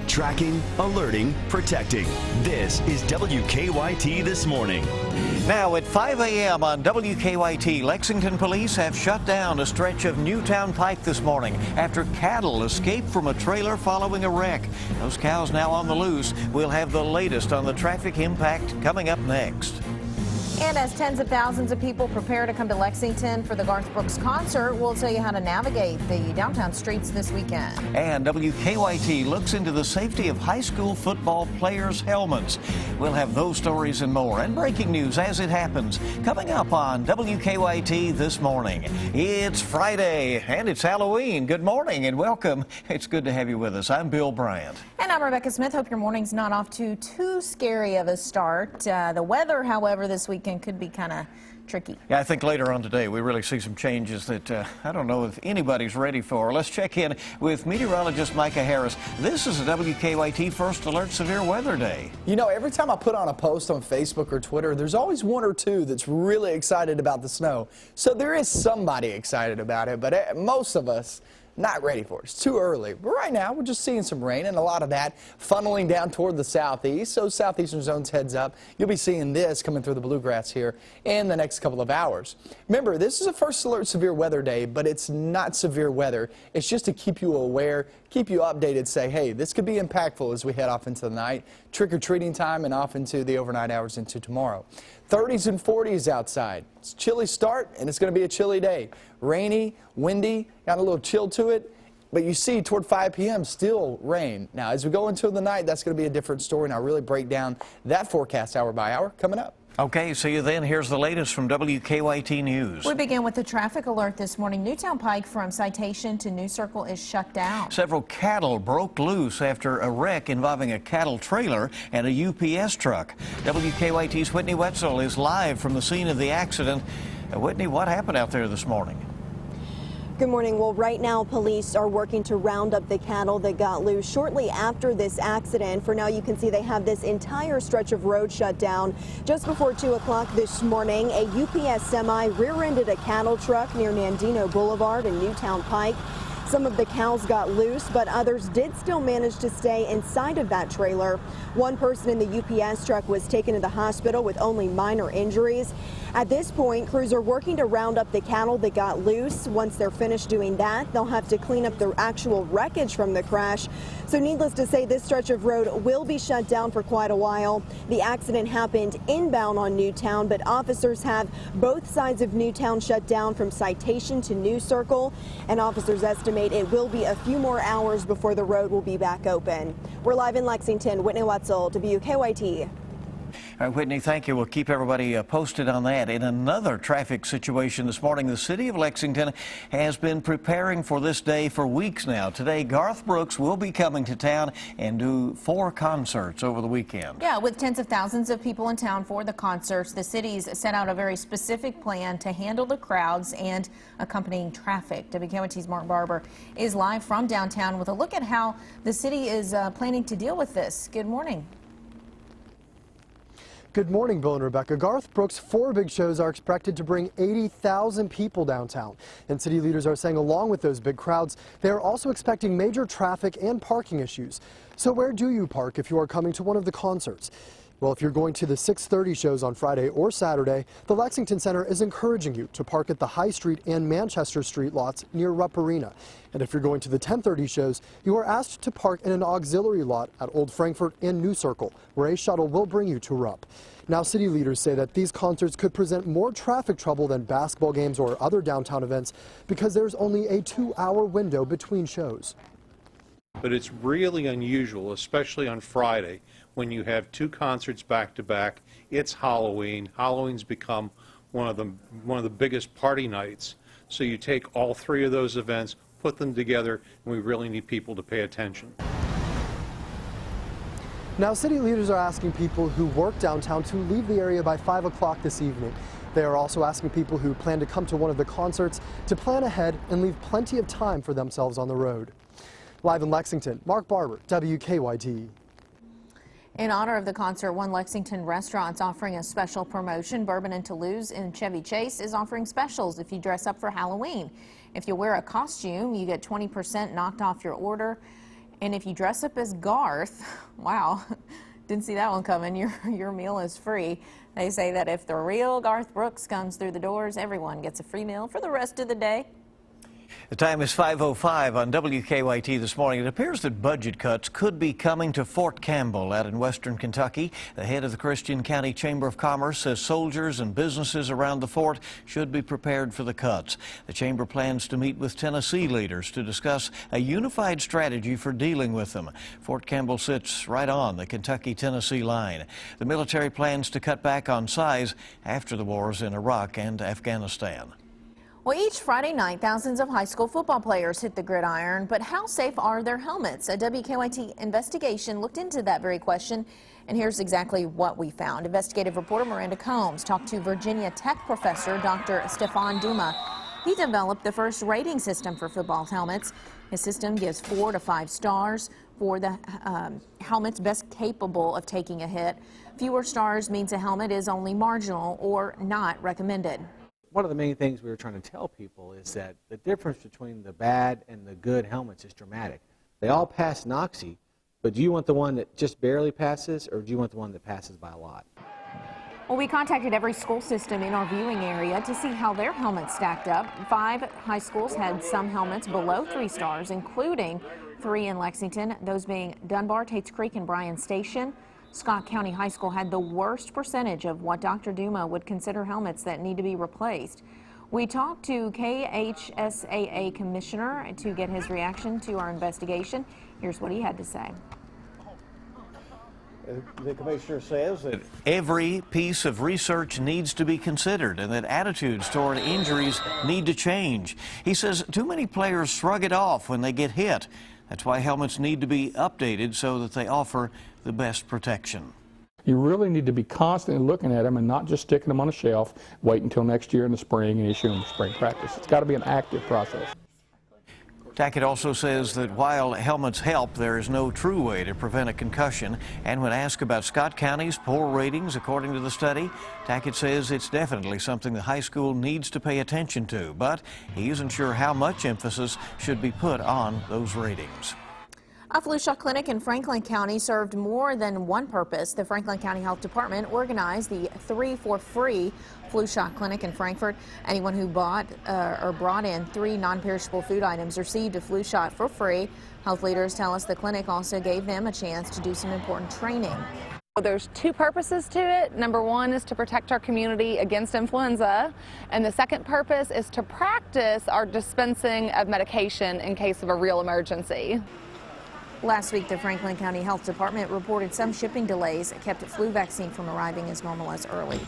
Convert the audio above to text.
Tracking, alerting, protecting. This is WKYT This Morning. Now at 5 a.m. on WKYT, Lexington police have shut down a stretch of Newtown Pike this morning after cattle escaped from a trailer following a wreck. Those cows now on the loose. We'll have the latest on the traffic impact coming up next. And as tens of thousands of people prepare to come to Lexington for the Garth Brooks concert, we'll tell you how to navigate the downtown streets this weekend. And WKYT looks into the safety of high school football players' helmets. We'll have those stories and more, and breaking news as it happens, coming up on WKYT This Morning. It's Friday, and it's Halloween. Good morning and welcome. It's good to have you with us. I'm Bill Bryant. And I'm Rebecca Smith. Hope your morning's not off to too scary of a start. The weather, however, this weekend could be kind of tricky. Yeah, I think later on today we really see some changes that I don't know if anybody's ready for. Let's check in with meteorologist Micah Harris. This is a WKYT First Alert Severe Weather Day. You know, every time I put on a post on Facebook or Twitter, there's always one or two that's really excited about the snow. So there is somebody excited about it, but most of us not ready for it. It's too early. But right now, we're just seeing some rain, and a lot of that funneling down toward the southeast. So southeastern zones heads up. You'll be seeing this coming through the bluegrass here in the next couple of hours. Remember, this is a First Alert Severe Weather Day, but it's not severe weather. It's just to keep you aware, keep you updated, say, hey, this could be impactful as we head off into the night, trick-or-treating time, and off into the overnight hours into tomorrow. 30s and 40s outside. It's a chilly start, and it's going to be a chilly day. Rainy, windy, got a little chill to it, but you see toward 5 p.m. still rain. Now, as we go into the night, that's going to be a different story, and I'll really break down that forecast hour by hour coming up. Okay, see you then. Here's the latest from WKYT News. We begin with the traffic alert this morning. Newtown Pike from Citation to New Circle is shut down. Several cattle broke loose after a wreck involving a cattle trailer and a UPS truck. WKYT's Whitney Wetzel is live from the scene of the accident. Whitney, what happened out there this morning? Good morning. Well, right now, police are working to round up the cattle that got loose shortly after this accident. For now, you can see they have this entire stretch of road shut down. Just before 2 o'clock this morning, a UPS semi rear-ended a cattle truck near Nandino Boulevard in Newtown Pike. Some of the cows got loose, but others did still manage to stay inside of that trailer. One person in the UPS truck was taken to the hospital with only minor injuries. At this point, crews are working to round up the cattle that got loose. Once they're finished doing that, they'll have to clean up the actual wreckage from the crash. So needless to say, this stretch of road will be shut down for quite a while. The accident happened inbound on Newtown, but officers have both sides of Newtown shut down from Citation to New Circle, and officers estimate it will be a few more hours before the road will be back open. We're live in Lexington. Whitney Wetzel, WKYT. All right, Whitney, thank you. We'll keep everybody posted on that. In another traffic situation this morning, the city of Lexington has been preparing for this day for weeks now. Today, Garth Brooks will be coming to town and do 4 concerts over the weekend. Yeah, with tens of thousands of people in town for the concerts, the city's set out a very specific plan to handle the crowds and accompanying traffic. WKYT's Mark Barber is live from downtown with a look at how the city is planning to deal with this. Good morning. Good morning, Bill and Rebecca. Garth Brooks' 4 big shows are expected to bring 80,000 people downtown. And city leaders are saying along with those big crowds, they are also expecting major traffic and parking issues. So where do you park if you are coming to one of the concerts? Well, if you're going to the 6:30 shows on Friday or Saturday, the Lexington Center is encouraging you to park at the High Street and Manchester Street lots near Rupp Arena. And if you're going to the 10:30 shows, you are asked to park in an auxiliary lot at Old Frankfort and New Circle, where a shuttle will bring you to Rupp. Now, city leaders say that these concerts could present more traffic trouble than basketball games or other downtown events because there's only a 2-hour window between shows. But it's really unusual, especially on Friday, when you have 2 concerts back to back. It's Halloween. Halloween's become one of the biggest party nights. So you take all 3 of those events, put them together, and we really need people to pay attention. Now, city leaders are asking people who work downtown to leave the area by 5 o'clock this evening. They are also asking people who plan to come to one of the concerts to plan ahead and leave plenty of time for themselves on the road. Live in Lexington, Mark Barber, WKYT. In honor of the concert, one Lexington restaurant's offering a special promotion. Bourbon and Toulouse in Chevy Chase is offering specials if you dress up for Halloween. If you wear a costume, you get 20% knocked off your order. And if you dress up as Garth, wow, didn't see that one coming, your meal is free. They say that if the real Garth Brooks comes through the doors, everyone gets a free meal for the rest of the day. The time is 5:05 on WKYT this morning. It appears that budget cuts could be coming to Fort Campbell out in western Kentucky. The head of the Christian County Chamber of Commerce says soldiers and businesses around the fort should be prepared for the cuts. The chamber plans to meet with Tennessee leaders to discuss a unified strategy for dealing with them. Fort Campbell sits right on the Kentucky-Tennessee line. The military plans to cut back on size after the wars in Iraq and Afghanistan. Well, each Friday night, thousands of high school football players hit the gridiron, but how safe are their helmets? A WKYT investigation looked into that very question, and here's exactly what we found. Investigative reporter Miranda Combs talked to Virginia Tech professor Dr. Stefan Duma. He developed the first rating system for football helmets. His system gives 4 to 5 stars for the helmets best capable of taking a hit. Fewer stars means a helmet is only marginal or not recommended. One of the main things we were trying to tell people is that the difference between the bad and the good helmets is dramatic. They all pass NOxI, but do you want the one that just barely passes, or do you want the one that passes by a lot? Well, we contacted every school system in our viewing area to see how their helmets stacked up. 5 high schools had some helmets below 3 stars, including 3 in Lexington, those being Dunbar, Tates Creek, and Bryan Station. Scott County High School had the worst percentage of what Dr. Duma would consider helmets that need to be replaced. We talked to KHSAA Commissioner to get his reaction to our investigation. Here's what he had to say. The commissioner says that every piece of research needs to be considered and that attitudes toward injuries need to change. He says too many players shrug it off when they get hit. That's why helmets need to be updated so that they offer the best protection. You really need to be constantly looking at them and not just sticking them on a shelf, wait until next year in the spring and issue them for spring practice. It's got to be an active process. Tackett also says that while helmets help, there is no true way to prevent a concussion. And when asked about Scott County's poor ratings, according to the study, Tackett says it's definitely something the high school needs to pay attention to, but he isn't sure how much emphasis should be put on those ratings. A flu shot clinic in Franklin County served more than one purpose. The Franklin County Health Department organized the 3 for Free flu shot clinic in Frankfort. Anyone who bought or brought in 3 non-perishable food items received a flu shot for free. Health leaders tell us the clinic also gave them a chance to do some important training. There's 2 purposes to it. Number 1 is to protect our community against influenza, and the second purpose is to practice our dispensing of medication in case of a real emergency. Last week, the Franklin County Health Department reported some shipping delays that kept flu vaccine from arriving as normal as early.